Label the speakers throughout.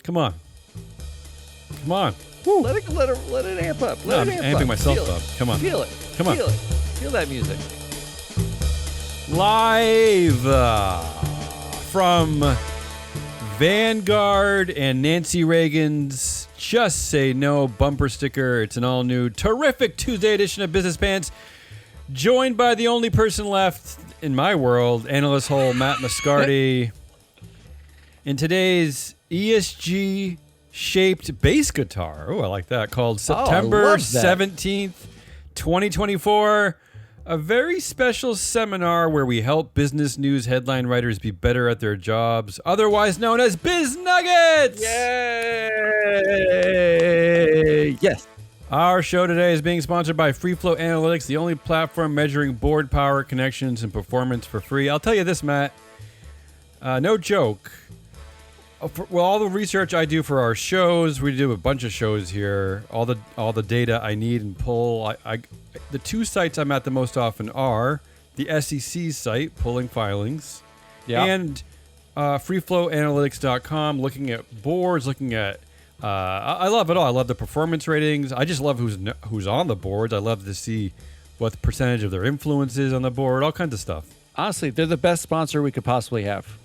Speaker 1: Come on.
Speaker 2: Woo. Let it amp up.
Speaker 1: I'm amping myself up. Come on.
Speaker 2: Feel it.
Speaker 1: Come on.
Speaker 2: Feel it. Feel that music.
Speaker 1: Live from Vanguard and Nancy Reagan's Just Say No bumper sticker. It's an all-new, terrific Tuesday edition of Business Pants. Joined by the only person left in my world, Analyst-Hole Matt Moscardi. In today's ESG-shaped bass guitar. Oh, I like that. Called September 17th, 2024. A very special seminar where we help business news headline writers be better at their jobs, otherwise known as BIZ NUGGETS!
Speaker 2: Yay! Yes.
Speaker 1: Our show today is being sponsored by FreeFlow Analytics, the only platform measuring board power, connections, and performance for free. I'll tell you this, Matt. No joke. Well, all the research I do for our shows, we do a bunch of shows here. All the data I need and pull. The two sites I'm at the most often are the SEC site, pulling filings, and freeflowanalytics.com, looking at boards, looking at. I love it all. I love the performance ratings. I just love who's on the boards. I love to see what percentage of their influence is on the board. All kinds of stuff.
Speaker 2: Honestly, they're the best sponsor we could possibly have.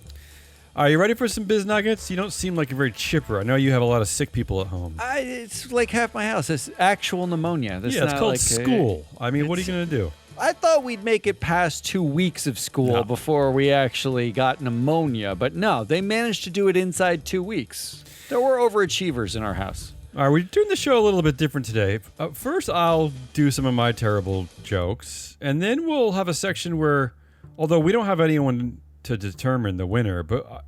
Speaker 1: Are you ready for some Biz Nuggets? You don't seem like you're very chipper. I know you have a lot of sick people at home.
Speaker 2: It's like half my house. It's actual pneumonia.
Speaker 1: It's called like school. What are you going to do?
Speaker 2: I thought we'd make it past 2 weeks of school before we actually got pneumonia. But no, they managed to do it inside 2 weeks. There were overachievers in our house.
Speaker 1: All right, we're doing the show a little bit different today. First, I'll do some of my terrible jokes. And then we'll have a section where, although we don't have anyone to determine the winner, but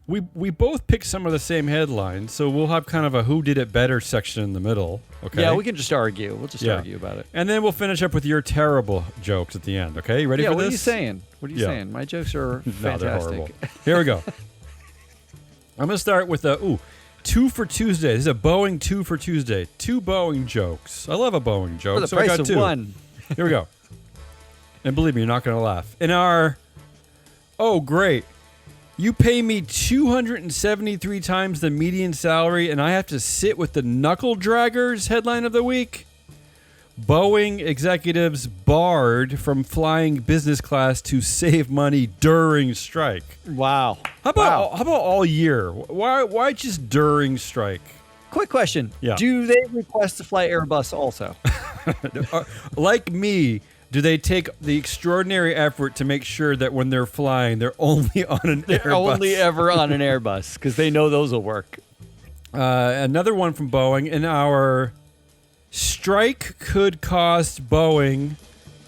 Speaker 1: we both pick some of the same headlines, so we'll have kind of a who did it better section in the middle. Okay.
Speaker 2: Yeah, we can just argue. We'll just argue about it.
Speaker 1: And then we'll finish up with your terrible jokes at the end. Okay, you ready for this?
Speaker 2: What are you saying? What are you saying? My jokes are fantastic.
Speaker 1: No, they're horrible. Here we go. I'm gonna start with two for Tuesday. This is a Boeing 2 for Tuesday. 2 Boeing jokes. I love a Boeing joke.
Speaker 2: For the price of one.
Speaker 1: Here we go. And believe me, you're not gonna laugh. In our great. You pay me 273 times the median salary, and I have to sit with the knuckle draggers headline of the week. Boeing executives barred from flying business class to save money during strike.
Speaker 2: Wow.
Speaker 1: How about all year? Why just during strike?
Speaker 2: Quick question.
Speaker 1: Yeah.
Speaker 2: Do they request to fly Airbus also?
Speaker 1: Like me, do they take the extraordinary effort to make sure that when they're flying, they're only on an Airbus?
Speaker 2: They're only ever on an Airbus because they know those will work.
Speaker 1: Another one from Boeing. In our strike could cost Boeing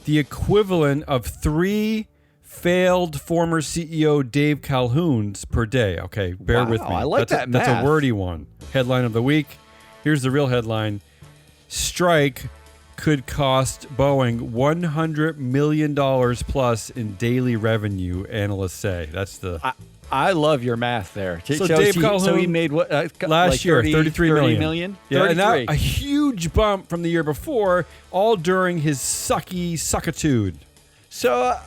Speaker 1: the equivalent of 3 failed former CEO Dave Calhouns per day. Okay, bear with me.
Speaker 2: I like that
Speaker 1: That's
Speaker 2: math.
Speaker 1: a wordy one. Headline of the week. Here's the real headline. Strike could cost Boeing $100 million plus in daily revenue, analysts say. That's the...
Speaker 2: I love your math there.
Speaker 1: So Dave Calhouns,
Speaker 2: so he made what?
Speaker 1: last year, 33 million. Yeah,
Speaker 2: 33.
Speaker 1: and that, a huge bump from the year before, all during his suckitude.
Speaker 2: So,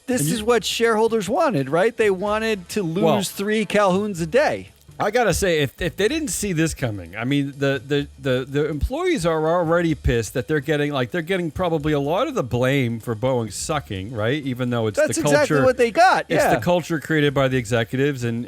Speaker 2: this is what shareholders wanted, right? They wanted to lose 3 Calhouns a day.
Speaker 1: I gotta say, if they didn't see this coming, the employees are already pissed that they're getting probably a lot of the blame for Boeing sucking, right? Even though it's
Speaker 2: That's
Speaker 1: the culture,
Speaker 2: exactly what they got.
Speaker 1: It's the culture created by the executives and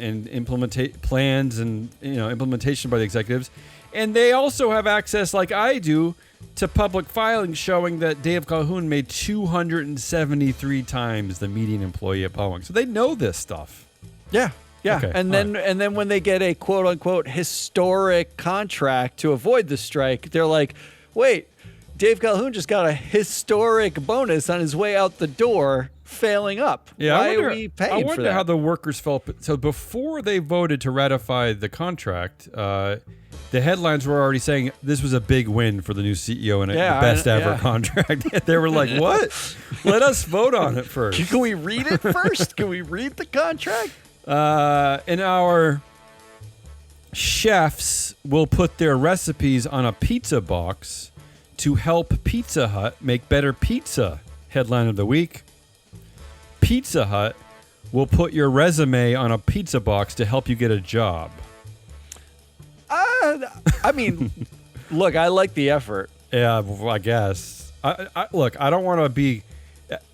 Speaker 1: plans and implementation by the executives, and they also have access, like I do, to public filings showing that Dave Calhoun made 273 times the median employee at Boeing. So they know this stuff.
Speaker 2: Yeah. Yeah,
Speaker 1: okay.
Speaker 2: and then when they get a quote unquote historic contract to avoid the strike, they're like, "Wait, Dave Calhoun just got a historic bonus on his way out the door, failing up.
Speaker 1: Yeah,
Speaker 2: Why are we paying for that?"
Speaker 1: I wonder how the workers felt. So before they voted to ratify the contract, the headlines were already saying this was a big win for the new CEO and the best ever contract. They were like, "What? Let us vote on it first.
Speaker 2: Can we read it first? Can we read the contract?"
Speaker 1: In our chefs will put their recipes on a pizza box to help Pizza Hut make better pizza. Headline of the week. Pizza Hut will put your resume on a pizza box to help you get a job.
Speaker 2: I mean, look, I like the effort.
Speaker 1: Yeah, well, I guess. Look, I don't want to be.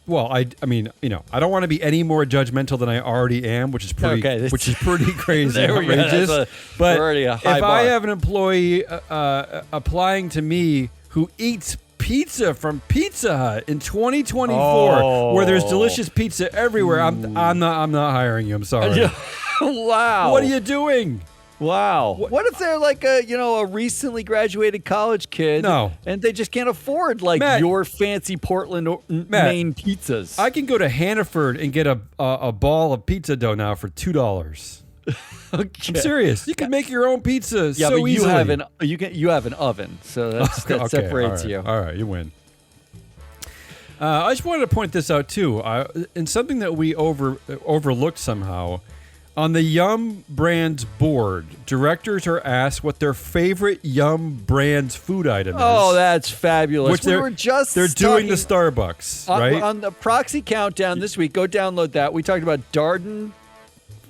Speaker 1: Well, I mean, I don't want to be any more judgmental than I already am, which is pretty, crazy and outrageous. But if I have an employee applying to me who eats pizza from Pizza Hut in 2024, where there's delicious pizza everywhere, I'm not hiring you. I'm sorry.
Speaker 2: Wow.
Speaker 1: What are you doing?
Speaker 2: Wow. What if they're like a recently graduated college kid?
Speaker 1: No.
Speaker 2: And they just can't afford your fancy Portland, Maine pizzas.
Speaker 1: I can go to Hannaford and get a ball of pizza dough now for $2.
Speaker 2: Okay.
Speaker 1: I'm serious. You can make your own pizza
Speaker 2: yeah,
Speaker 1: so
Speaker 2: but
Speaker 1: easily.
Speaker 2: You have an oven, so that separates you.
Speaker 1: All right, you win. I just wanted to point this out too, and something that we overlooked somehow. On the Yum Brands board, directors are asked what their favorite Yum Brands food item is.
Speaker 2: Oh, that's fabulous.
Speaker 1: Which they're doing the Starbucks, right?
Speaker 2: On the proxy countdown this week, go download that. We talked about Darden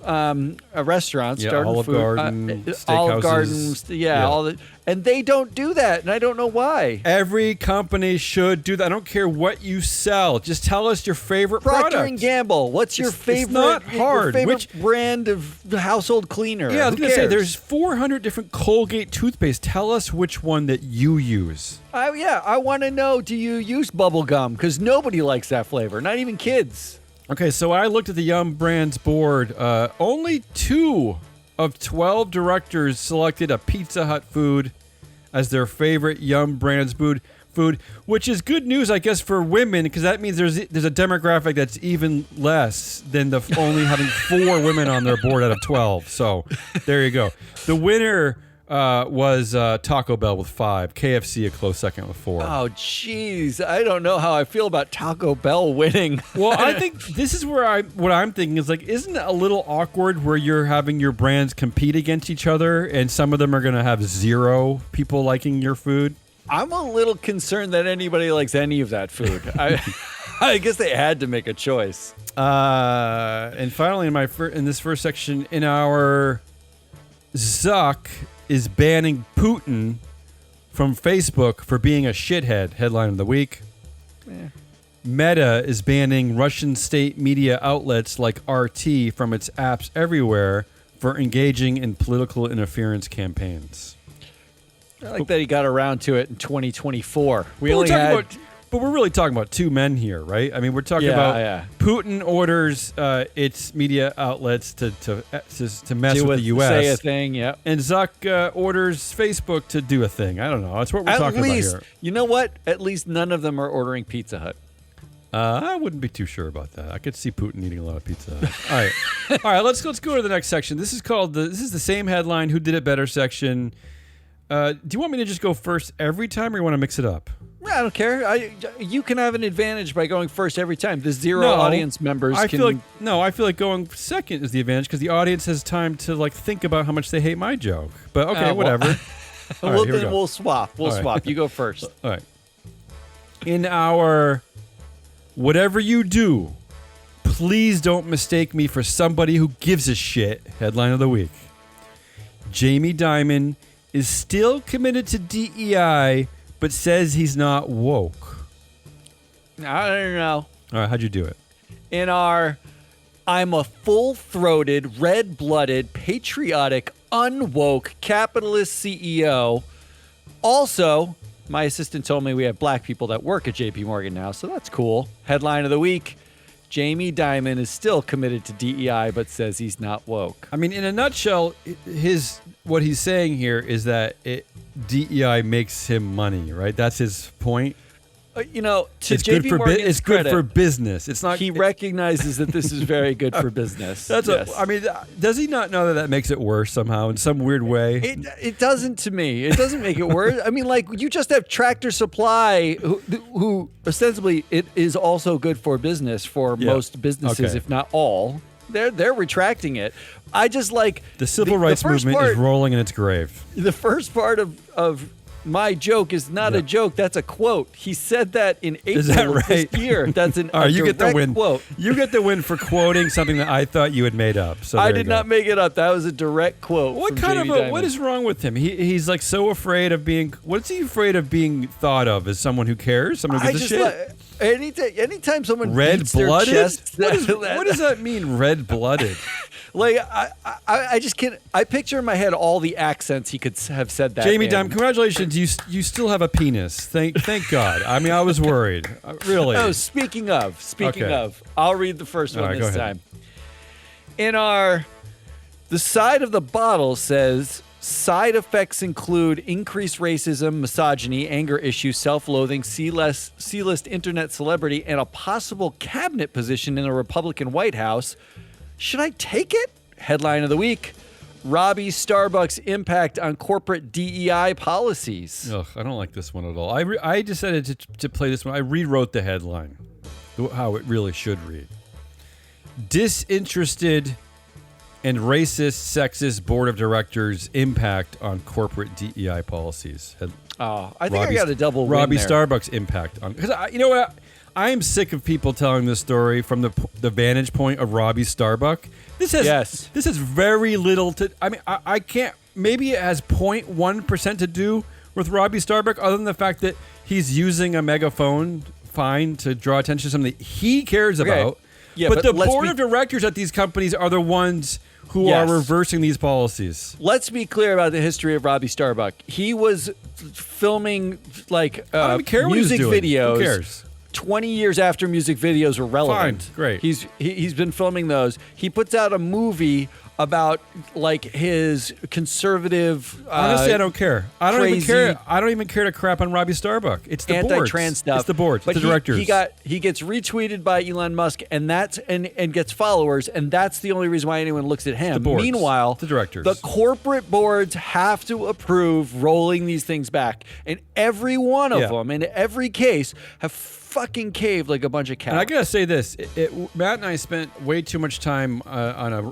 Speaker 2: restaurants, Darden
Speaker 1: Olive
Speaker 2: food,
Speaker 1: Garden,
Speaker 2: Olive Garden,
Speaker 1: steakhouses.
Speaker 2: all the, and they don't do that, and I don't know why.
Speaker 1: Every company should do that. I don't care what you sell. Just tell us your favorite
Speaker 2: Procter
Speaker 1: product.
Speaker 2: and Gamble. What's your favorite?
Speaker 1: It's not hard.
Speaker 2: Your favorite brand of household cleaner?
Speaker 1: Yeah, I was
Speaker 2: Who
Speaker 1: going to say,
Speaker 2: cares?
Speaker 1: there's 400 different Colgate toothpaste. Tell us which one that you use.
Speaker 2: I want to know, do you use bubble gum? Because nobody likes that flavor, not even kids.
Speaker 1: Okay, so I looked at the Yum Brands board. Only 2 of 12 directors selected a Pizza Hut food as their favorite Yum Brands food, which is good news, I guess, for women, because that means there's a demographic that's even less than the only having 4 women on their board out of 12. So there you go. The winner was Taco Bell with 5, KFC a close second with 4.
Speaker 2: Oh, jeez. I don't know how I feel about Taco Bell winning.
Speaker 1: Well, I think this is where what I'm thinking is like, isn't it a little awkward where you're having your brands compete against each other and some of them are going to have 0 people liking your food?
Speaker 2: I'm a little concerned that anybody likes any of that food. I guess they had to make a choice.
Speaker 1: And finally, in this first section, in our Zuck is banning Putin from Facebook for being a shithead. Headline of the week.
Speaker 2: Yeah.
Speaker 1: Meta is banning Russian state media outlets like RT from its apps everywhere for engaging in political interference campaigns.
Speaker 2: I like that he got around to it in 2024.
Speaker 1: But we're really talking about 2 men here, right? I mean, we're talking about Putin orders its media outlets to mess with the U.S.
Speaker 2: Say a thing, yeah.
Speaker 1: And Zuck orders Facebook to do a thing. I don't know. That's what we're talking about here.
Speaker 2: You know what? At least none of them are ordering Pizza Hut.
Speaker 1: I wouldn't be too sure about that. I could see Putin eating a lot of pizza. All right. Let's go to the next section. This is the same headline. Who did it better section? Do you want me to just go first every time, or you want to mix it up?
Speaker 2: I don't care. You can have an advantage by going first every time. The 0 audience members
Speaker 1: I feel like going second is the advantage because the audience has time to think about how much they hate my joke. But okay, whatever.
Speaker 2: Well, then we'll swap. We'll swap. You go first.
Speaker 1: All right. In our whatever you do, please don't mistake me for somebody who gives a shit. Headline of the week. Jamie Dimon is still committed to DEI, but says he's not woke.
Speaker 2: I don't know.
Speaker 1: All right, how'd you do it?
Speaker 2: In our, I'm a full-throated, red-blooded, patriotic, unwoke, capitalist CEO. Also, my assistant told me we have black people that work at JP Morgan now, so that's cool. Headline of the week. Jamie Dimon is still committed to DEI, but says he's not woke.
Speaker 1: I mean, in a nutshell, what he's saying here is that DEI makes him money, right? That's his point.
Speaker 2: To
Speaker 1: it's
Speaker 2: JP
Speaker 1: good
Speaker 2: Morgan's
Speaker 1: it's
Speaker 2: credit,
Speaker 1: good for business. It's not.
Speaker 2: He recognizes that this is very good for business.
Speaker 1: Does he not know that makes it worse somehow in some weird way?
Speaker 2: It doesn't to me. It doesn't make it worse. I mean, you just have Tractor Supply, who ostensibly it is also good for business for most businesses, if not all. They're retracting it. I just like
Speaker 1: the civil rights movement is rolling in its grave.
Speaker 2: The first part of my joke is not a joke. That's a quote. He said that in April
Speaker 1: Is that
Speaker 2: of
Speaker 1: right?
Speaker 2: this year. That's an
Speaker 1: All right, you get the win.
Speaker 2: quote.
Speaker 1: You get the win for quoting something that I thought you had made up. So
Speaker 2: I did not make it up. That was a direct quote.
Speaker 1: What
Speaker 2: from
Speaker 1: kind
Speaker 2: Jamie
Speaker 1: of
Speaker 2: Dimon.
Speaker 1: what is wrong with him? He's like so afraid of being. What's he afraid of being thought of as someone who cares? Someone who gives a shit.
Speaker 2: Anytime someone beats their
Speaker 1: Red-blooded?
Speaker 2: chest,
Speaker 1: What does that mean? Red-blooded.
Speaker 2: Like I just can't. I picture in my head all the accents he could have said that.
Speaker 1: Jamie
Speaker 2: in.
Speaker 1: Dimon, congratulations! You still have a penis. Thank God. I mean, I was worried. Really.
Speaker 2: Oh, speaking of, I'll read the first one
Speaker 1: All right,
Speaker 2: this
Speaker 1: go ahead.
Speaker 2: time. The side of the bottle says side effects include increased racism, misogyny, anger issues, self-loathing, C-list internet celebrity, and a possible cabinet position in a Republican White House. Should I take it? Headline of the week: Robby Starbuck's impact on corporate DEI policies.
Speaker 1: Ugh, I don't like this one at all. I decided to play this one. I rewrote the headline, how it really should read. Disinterested and racist, sexist board of directors impact on corporate DEI policies.
Speaker 2: I think I got a double win
Speaker 1: Robby
Speaker 2: there.
Speaker 1: Starbuck's impact on. Because you know what? I am sick of people telling this story from the vantage point of Robby Starbuck. This has very little to. I mean, I can't. Maybe it has 0.1% to do with Robby Starbuck, other than the fact that he's using a megaphone fine to draw attention to something that he cares about.
Speaker 2: Yeah,
Speaker 1: but the
Speaker 2: let's
Speaker 1: board
Speaker 2: be-
Speaker 1: of directors at these companies are the ones who are reversing these policies.
Speaker 2: Let's be clear about the history of Robby Starbuck. He was filming like
Speaker 1: I don't even care what he's
Speaker 2: music
Speaker 1: doing.
Speaker 2: videos.
Speaker 1: Who cares?
Speaker 2: 20 years after music videos were relevant.
Speaker 1: Fine, great.
Speaker 2: He's been filming those. He puts out a movie about like his conservative.
Speaker 1: Honestly, I don't care. I don't even
Speaker 2: crazy-
Speaker 1: care. I don't even care to crap on Robby Starbuck. It's the board.
Speaker 2: Anti-trans stuff.
Speaker 1: It's the board.
Speaker 2: But
Speaker 1: the directors.
Speaker 2: He gets retweeted by Elon Musk, and gets followers, and that's the only reason why anyone looks at him.
Speaker 1: the boards.
Speaker 2: Meanwhile,
Speaker 1: The directors.
Speaker 2: the corporate boards have to approve rolling these things back, and every one of them, in every case, have fucking caved like a bunch of cows.
Speaker 1: And I gotta say this: Matt and I spent way too much time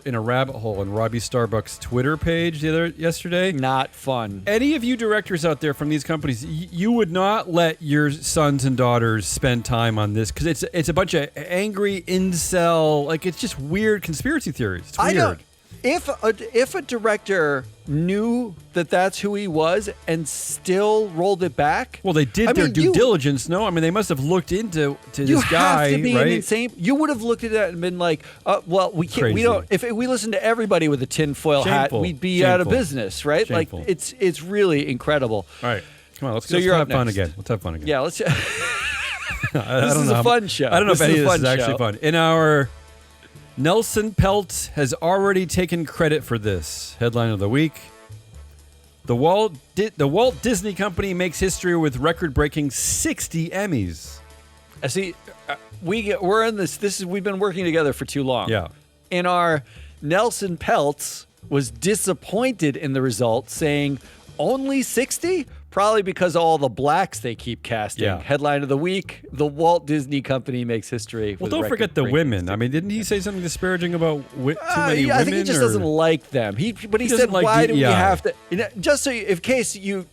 Speaker 1: in a rabbit hole on Robby Starbuck's Twitter page yesterday.
Speaker 2: Not fun.
Speaker 1: Any of you directors out there from these companies, you would not let your sons and daughters spend time on this because it's a bunch of angry incel, like it's just weird conspiracy theories. It's weird.
Speaker 2: I don't. If a director knew that that's who he was and still rolled it back,
Speaker 1: Well, they did their due diligence. No, I mean they must have looked into this guy.
Speaker 2: You have to be
Speaker 1: right?
Speaker 2: an insane. You would have looked at that and been like, "Well, we can't.
Speaker 1: Crazy.
Speaker 2: We don't. If we listened to everybody with a tinfoil hat,
Speaker 1: Shameful.
Speaker 2: we'd be out of
Speaker 1: Shameful.
Speaker 2: business, right?
Speaker 1: Shameful.
Speaker 2: Like it's really incredible.
Speaker 1: All right, come on, let's
Speaker 2: you're
Speaker 1: have
Speaker 2: up
Speaker 1: fun
Speaker 2: next.
Speaker 1: again. Let's have fun again.
Speaker 2: Yeah, let's.
Speaker 1: I
Speaker 2: This
Speaker 1: don't
Speaker 2: is
Speaker 1: know
Speaker 2: a fun show.
Speaker 1: I don't know if
Speaker 2: This
Speaker 1: any
Speaker 2: is
Speaker 1: of
Speaker 2: a
Speaker 1: this is
Speaker 2: fun
Speaker 1: actually
Speaker 2: show.
Speaker 1: fun. In our Nelson Peltz has already taken credit for this. Headline of the week. The Walt Disney Company makes history with record-breaking 60 Emmys.
Speaker 2: See, we're in this. We've been working together for too long.
Speaker 1: Yeah.
Speaker 2: In our Nelson Peltz was disappointed in the result, saying only 60. Probably because of all the blacks they keep casting.
Speaker 1: Yeah.
Speaker 2: Headline of the week: the Walt Disney Company makes history.
Speaker 1: Well, don't forget the women. I mean, didn't he say something disparaging about too many women?
Speaker 2: I think he just doesn't like them. But he said,
Speaker 1: like
Speaker 2: "Why do we
Speaker 1: DEI.
Speaker 2: have to?" Just so, in case you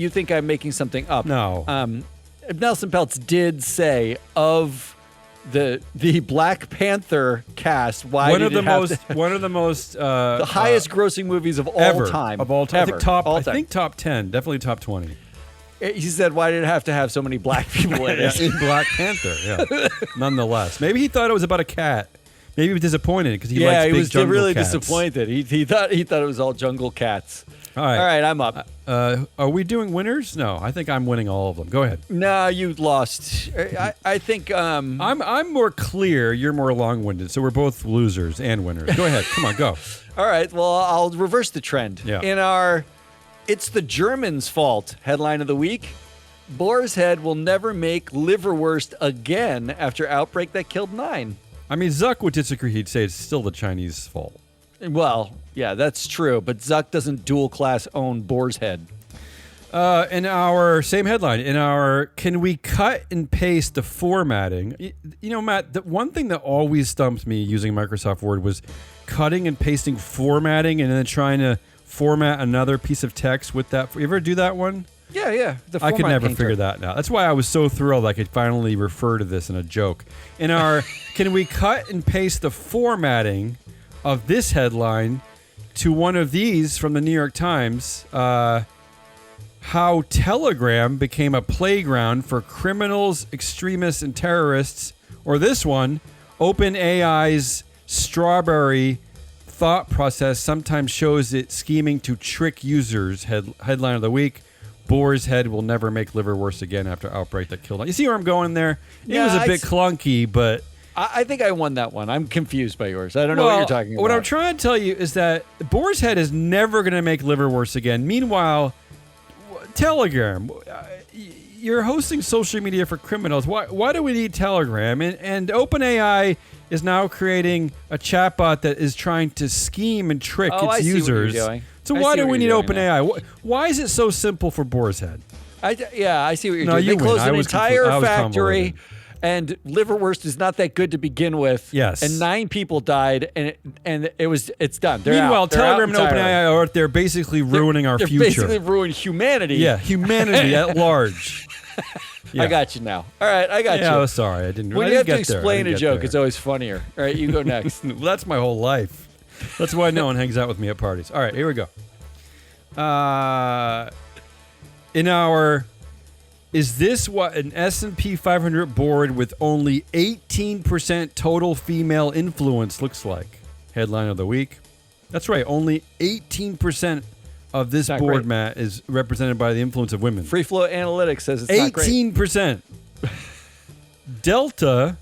Speaker 2: think I'm making something up.
Speaker 1: No.
Speaker 2: Nelson Peltz did say of the Black Panther cast. Why
Speaker 1: one
Speaker 2: did
Speaker 1: of the
Speaker 2: it have
Speaker 1: most
Speaker 2: to-
Speaker 1: one of the most
Speaker 2: the highest grossing movies of all
Speaker 1: ever
Speaker 2: time
Speaker 1: of all time.
Speaker 2: Ever. All time.
Speaker 1: I think top 10, definitely top 20.
Speaker 2: He said, "Why did it have to have so many black people in it?"
Speaker 1: In Black Panther, yeah. Nonetheless, maybe he thought it was about a cat. Maybe he was disappointed because he likes
Speaker 2: he
Speaker 1: big
Speaker 2: was
Speaker 1: jungle
Speaker 2: really
Speaker 1: cats.
Speaker 2: disappointed. He thought it was all jungle cats.
Speaker 1: All right,
Speaker 2: All right, I'm up.
Speaker 1: Are we doing winners? No, I think I'm winning all of them. Go ahead.
Speaker 2: No, you lost. I think.
Speaker 1: I'm more clear. You're more long-winded. So we're both losers and winners. Go ahead. Come on, go.
Speaker 2: All right. Well, I'll reverse the trend.
Speaker 1: Yeah.
Speaker 2: In our, it's the Germans' fault headline of the week. Boar's Head will never make liverwurst again after outbreak that killed 9.
Speaker 1: I mean, Zuck would disagree. He'd say it's still the Chinese fault.
Speaker 2: Well, yeah, that's true. But Zuck doesn't dual class own Boar's Head.
Speaker 1: In our same headline, in our can we cut and paste the formatting? You know, Matt, the one thing that always stumped me using Microsoft Word was cutting and pasting formatting and then trying to format another piece of text with that. You ever do that one?
Speaker 2: Yeah.
Speaker 1: I could never figure that out. That's why I was so thrilled I could finally refer to this in a joke. In our, can we cut and paste the formatting of this headline to one of these from the New York Times? How Telegram became a playground for criminals, extremists, and terrorists. Or this one, OpenAI's strawberry thought process sometimes shows it scheming to trick users. Headline of the week: Boar's head will never make liver worse again after outbreak that killed him. You see where I'm going there? It was a bit clunky, but
Speaker 2: I think I won that one. I'm confused by yours. I don't know what you're talking about.
Speaker 1: What I'm trying to tell you is that Boar's head is never going to make liver worse again. Meanwhile, Telegram, you're hosting social media for criminals. Why do we need Telegram? And OpenAI is now creating a chatbot that is trying to scheme and trick its users.
Speaker 2: See what you're doing.
Speaker 1: So why do we need OpenAI? Why is it so simple for Boar's head?
Speaker 2: I see what you're doing.
Speaker 1: They
Speaker 2: closed an entire factory, and liverwurst is not that good to begin with.
Speaker 1: Yes.
Speaker 2: And 9 people died, and it's done.
Speaker 1: Meanwhile, Telegram and OpenAI are out there basically ruining our future.
Speaker 2: They're basically ruining humanity.
Speaker 1: Yeah, humanity at large. Yeah.
Speaker 2: I got you now. All right, I got you.
Speaker 1: Yeah, I was sorry. I didn't.
Speaker 2: When
Speaker 1: I
Speaker 2: you
Speaker 1: didn't
Speaker 2: have to
Speaker 1: get there.
Speaker 2: explain a joke, it's always funnier. All right, you go next.
Speaker 1: Well, that's my whole life. That's why no one hangs out with me at parties. All right, here we go. In our, is this what an S&P 500 board with only 18% total female influence looks like? Headline of the week. That's right. Only 18% of this board,
Speaker 2: great.
Speaker 1: Matt, is represented by the influence of women.
Speaker 2: Free Flow Analytics says it's not great.
Speaker 1: 18%. Delta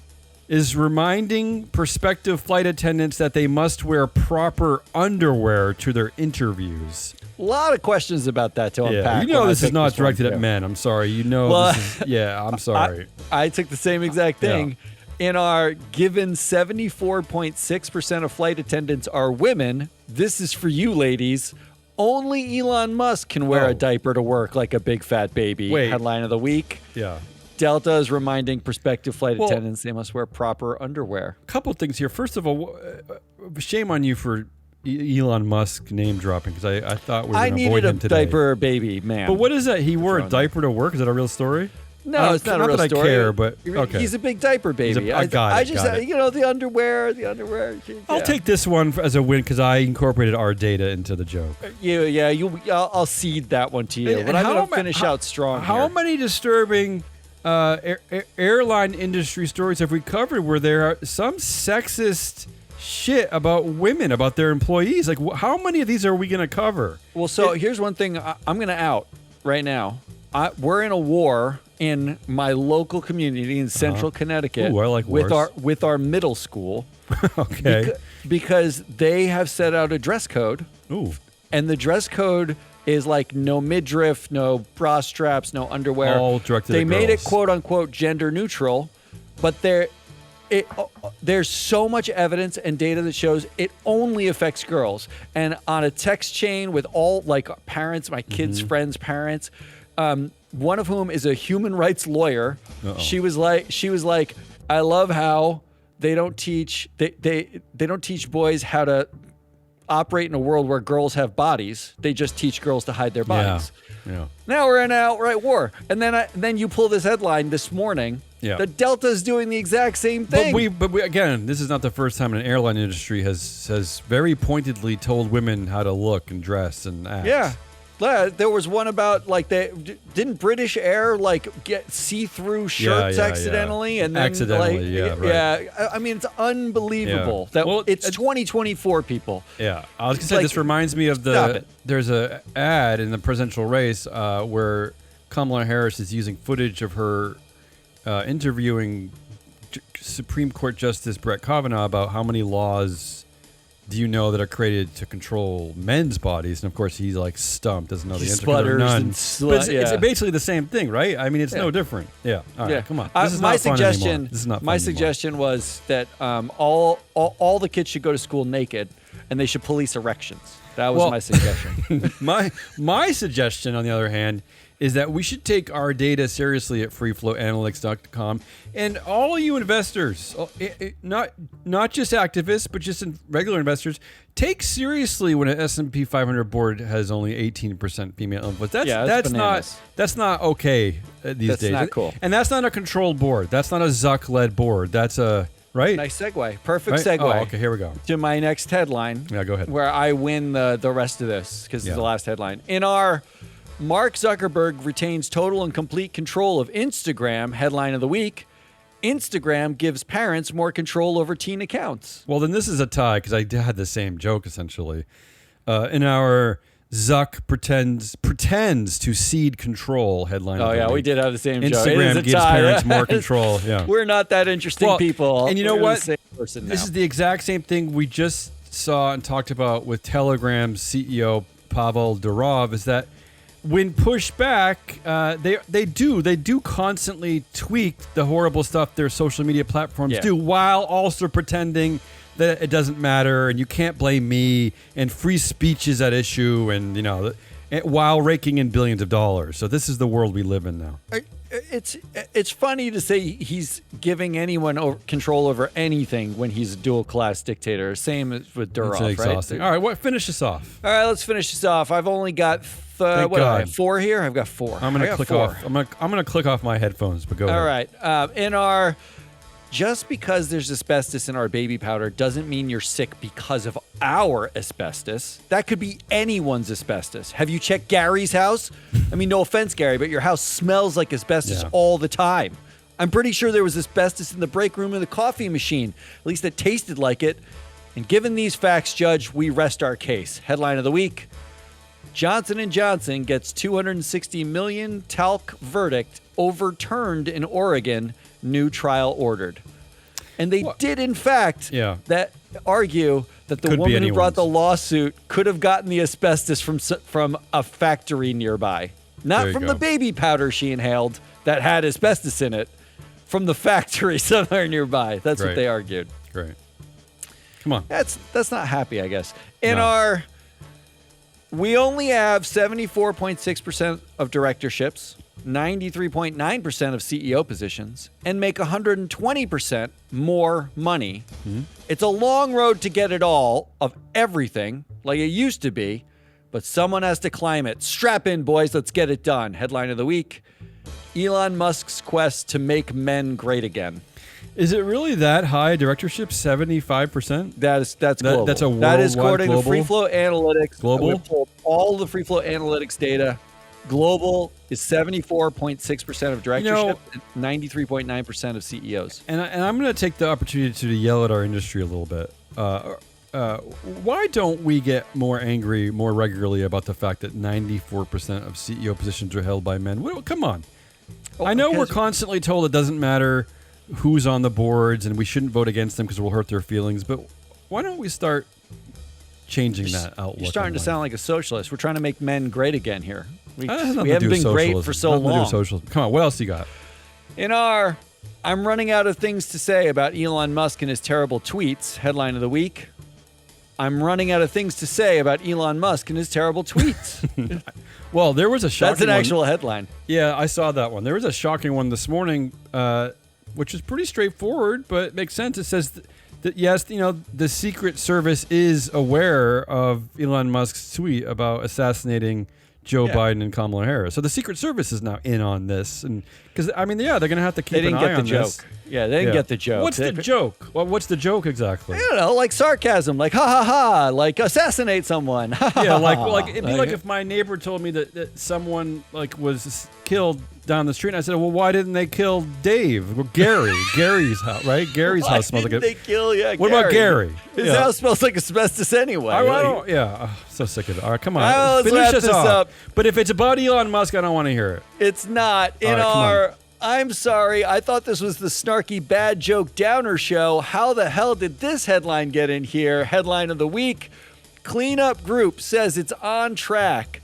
Speaker 1: is reminding prospective flight attendants that they must wear proper underwear to their interviews.
Speaker 2: A lot of questions about that to unpack.
Speaker 1: You know this is not directed at men. I'm sorry. You know this is, I'm sorry.
Speaker 2: I took the same exact thing. Yeah. In our given 74.6% of flight attendants are women, this is for you ladies. Only Elon Musk can wear a diaper to work like a big fat baby.
Speaker 1: Wait.
Speaker 2: Headline of the week.
Speaker 1: Yeah.
Speaker 2: Delta is reminding prospective flight attendants they must wear proper underwear.
Speaker 1: A couple things here. First of all, shame on you for Elon Musk name dropping, because I thought we were going to avoid him today.
Speaker 2: I needed a diaper baby man.
Speaker 1: But what is that? He wore a diaper to work? Is that a real story?
Speaker 2: No, it's not a real story.
Speaker 1: Not that I care, but okay.
Speaker 2: He's a big diaper baby.
Speaker 1: I got it.
Speaker 2: The underwear. Yeah.
Speaker 1: I'll take this one as a win because I incorporated our data into the joke.
Speaker 2: I'll cede that one to you. But I'm going to finish out strong
Speaker 1: How
Speaker 2: here.
Speaker 1: many disturbing airline industry stories have we covered where there are some sexist shit about women, about their employees? Like, how many of these are we going to cover?
Speaker 2: Well, here's one thing I'm going to out right now. We're in a war in my local community in Central Connecticut.
Speaker 1: Ooh, I like wars.
Speaker 2: with our middle school.
Speaker 1: Okay.
Speaker 2: Because they have set out a dress code.
Speaker 1: Ooh.
Speaker 2: And the dress code is like no midriff, no bra straps, no underwear.
Speaker 1: All directed at
Speaker 2: They made it
Speaker 1: girls.
Speaker 2: quote unquote gender neutral, but there's so much evidence and data that shows it only affects girls. And on a text chain with all like parents, my kids' friends' parents, one of whom is a human rights lawyer.
Speaker 1: Uh-oh.
Speaker 2: She was like, I love how they don't teach they don't teach boys how to operate in a world where girls have bodies. They just teach girls to hide their bodies.
Speaker 1: Yeah.
Speaker 2: Now we're in an outright war. And then you pull this headline this morning.
Speaker 1: Yeah.
Speaker 2: The Delta's doing the exact same thing.
Speaker 1: But we again, this is not the first time an airline industry has very pointedly told women how to look and dress and act.
Speaker 2: Yeah. There was one about like didn't British Air like get see-through shirts accidentally and then
Speaker 1: accidentally,
Speaker 2: I mean it's unbelievable that it's 2024 people.
Speaker 1: Yeah, I was gonna say this reminds me of there's a ad in the presidential race where Kamala Harris is using footage of her interviewing Supreme Court Justice Brett Kavanaugh about how many laws do you know that are created to control men's bodies? And of course, he's like stumped, doesn't know the answer.
Speaker 2: Sputters
Speaker 1: none.
Speaker 2: and
Speaker 1: But it's basically the same thing, right? I mean, it's no different. Yeah. All right, come on. This is not fun anymore. This is not fun
Speaker 2: My
Speaker 1: anymore.
Speaker 2: suggestion was that all the kids should go to school naked, and they should police erections. That was my suggestion.
Speaker 1: My suggestion, on the other hand, is that we should take our data seriously at freeflowanalytics.com. And all you investors, not just activists, but just regular investors, take seriously when an S&P 500 board has only 18% female influence. That's not okay these days.
Speaker 2: That's not cool.
Speaker 1: And that's not a controlled board. That's not a Zuck-led board. That's a... Right?
Speaker 2: Nice segue. Perfect
Speaker 1: right?
Speaker 2: segue.
Speaker 1: Oh, okay, here we go.
Speaker 2: To my next headline.
Speaker 1: Yeah, go ahead.
Speaker 2: Where I win the rest of this because it's the last headline. In our Mark Zuckerberg retains total and complete control of Instagram headline of the week, Instagram gives parents more control over teen accounts.
Speaker 1: Well, then this is a tie because I had the same joke essentially. In our Zuck pretends to cede control headline.
Speaker 2: Oh, yeah, we did have the same joke.
Speaker 1: Instagram gives parents more control. Yeah.
Speaker 2: We're not that interesting people.
Speaker 1: And you know what?
Speaker 2: This
Speaker 1: is the exact same thing we just saw and talked about with Telegram's CEO, Pavel Durov, is that when pushed back, they do constantly tweak the horrible stuff their social media platforms do while also pretending that it doesn't matter and you can't blame me and free speech is at issue and while raking in billions of dollars. So this is the world we live in now.
Speaker 2: It's funny to say he's giving anyone control over anything when he's a dual class dictator. Same as with Durov,
Speaker 1: it's exhausting.
Speaker 2: Right?
Speaker 1: All right, finish this off.
Speaker 2: All right, let's finish this off. I've only got
Speaker 1: Thank God.
Speaker 2: I have 4 here. I've got 4.
Speaker 1: I'm gonna click off. I'm gonna click off my headphones. But go ahead.
Speaker 2: All right. In our just because there's asbestos in our baby powder doesn't mean you're sick because of our asbestos. That could be anyone's asbestos. Have you checked Gary's house? I mean, no offense, Gary, but your house smells like asbestos all the time. I'm pretty sure there was asbestos in the break room of the coffee machine. At least it tasted like it. And given these facts, Judge, we rest our case. Headline of the week. Johnson & Johnson gets $260 million talc verdict overturned in Oregon. New trial ordered. And they did, in fact, that argue that the woman who brought the lawsuit could have gotten the asbestos from a factory nearby. Not from the baby powder she inhaled that had asbestos in it, from the factory somewhere nearby. That's what they argued.
Speaker 1: Great. Come on.
Speaker 2: That's not happy, I guess. We only have 74.6% of directorships, 93.9% of CEO positions, and make 120% more money. Mm-hmm. It's a long road to get it all of everything like it used to be, but someone has to climb it. Strap in, boys. Let's get it done. Headline of the week. Elon Musk's quest to make men great again.
Speaker 1: Is it really that high directorship? 75%?
Speaker 2: That's global.
Speaker 1: That's a worldwide,
Speaker 2: that is according to Free Flow Analytics.
Speaker 1: Global?
Speaker 2: We pulled all the Free Flow Analytics data. Global is 74.6% of directorship and 93.9% of CEOs.
Speaker 1: And I'm going to take the opportunity to yell at our industry a little bit. Why don't we get more angry more regularly about the fact that 94% of CEO positions are held by men? Come on. I know we're constantly told it doesn't matter who's on the boards and we shouldn't vote against them because we'll hurt their feelings, but why don't we start changing that outlook? You're
Speaker 2: starting to sound like a socialist. We're trying to make men great again here. We haven't
Speaker 1: been
Speaker 2: great for so long.
Speaker 1: Come on, what else you got?
Speaker 2: I'm running out of things to say about Elon Musk and his terrible tweets. Headline of the week. I'm running out of things to say about Elon Musk and his terrible tweets.
Speaker 1: Well, there was a shocking
Speaker 2: That's an actual headline.
Speaker 1: Yeah, I saw that one. There was a shocking one this morning, which is pretty straightforward, but it makes sense. It says that, yes, the Secret Service is aware of Elon Musk's tweet about assassinating Joe Biden and Kamala Harris. So the Secret Service is now in on this. And because, they're going to have to keep an eye on this.
Speaker 2: Yeah, they didn't get the joke.
Speaker 1: What's the joke? Well, what's the joke exactly?
Speaker 2: I don't know, like sarcasm, like ha ha ha, like assassinate someone.
Speaker 1: Yeah, it'd be like if my neighbor told me that someone was killed down the street, and I said, well, why didn't they kill Dave? Well, Gary's house, right? Gary's house smells like it.
Speaker 2: Why didn't they kill
Speaker 1: What about Gary?
Speaker 2: His house smells like asbestos anyway.
Speaker 1: So sick of it. All right, come on.
Speaker 2: Finish this up.
Speaker 1: But if it's about Elon Musk, I don't want to hear it.
Speaker 2: It's not. I'm sorry. I thought this was the snarky bad joke downer show. How the hell did this headline get in here? Headline of the week. Cleanup Group says it's on track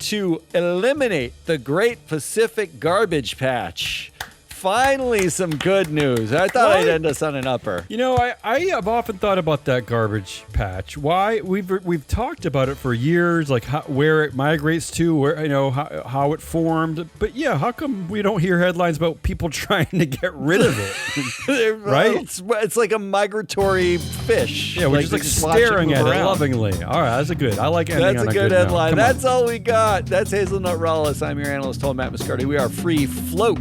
Speaker 2: to eliminate the Great Pacific Garbage Patch. Finally, some good news. I thought I'd end us on an upper.
Speaker 1: You know, I have often thought about that garbage patch. Why we've talked about it for years, like where it migrates to, where how it formed. But yeah, how come we don't hear headlines about people trying to get rid of it? Right?
Speaker 2: It's like a migratory fish.
Speaker 1: Yeah, we're just staring at it lovingly. All right, that's a good. I like ending on a good
Speaker 2: headline. That's all we got. That's Hazelnut Rawless. I'm your Analyst-Hole Matt Moscardi. We are Free Float.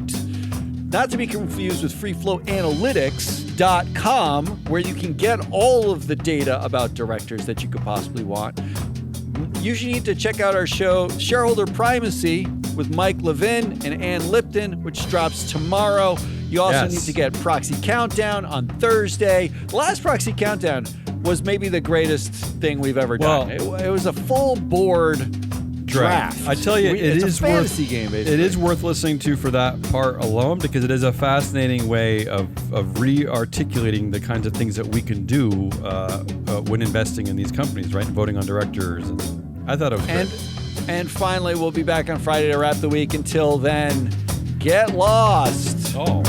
Speaker 2: Not to be confused with freefloatanalytics.com, where you can get all of the data about directors that you could possibly want. You should need to check out our show, Shareholder Primacy, with Mike Levin and Ann Lipton, which drops tomorrow. You also need to get Proxy Countdown on Thursday. The last Proxy Countdown was maybe the greatest thing we've ever done. It was a full board draft.
Speaker 1: I tell you,
Speaker 2: it's a fantasy game, basically.
Speaker 1: It is worth listening to for that part alone, because it is a fascinating way of re-articulating the kinds of things that we can do when investing in these companies, right? And voting on directors. And I thought it was great.
Speaker 2: And finally, we'll be back on Friday to wrap the week. Until then, get lost.
Speaker 1: Oh.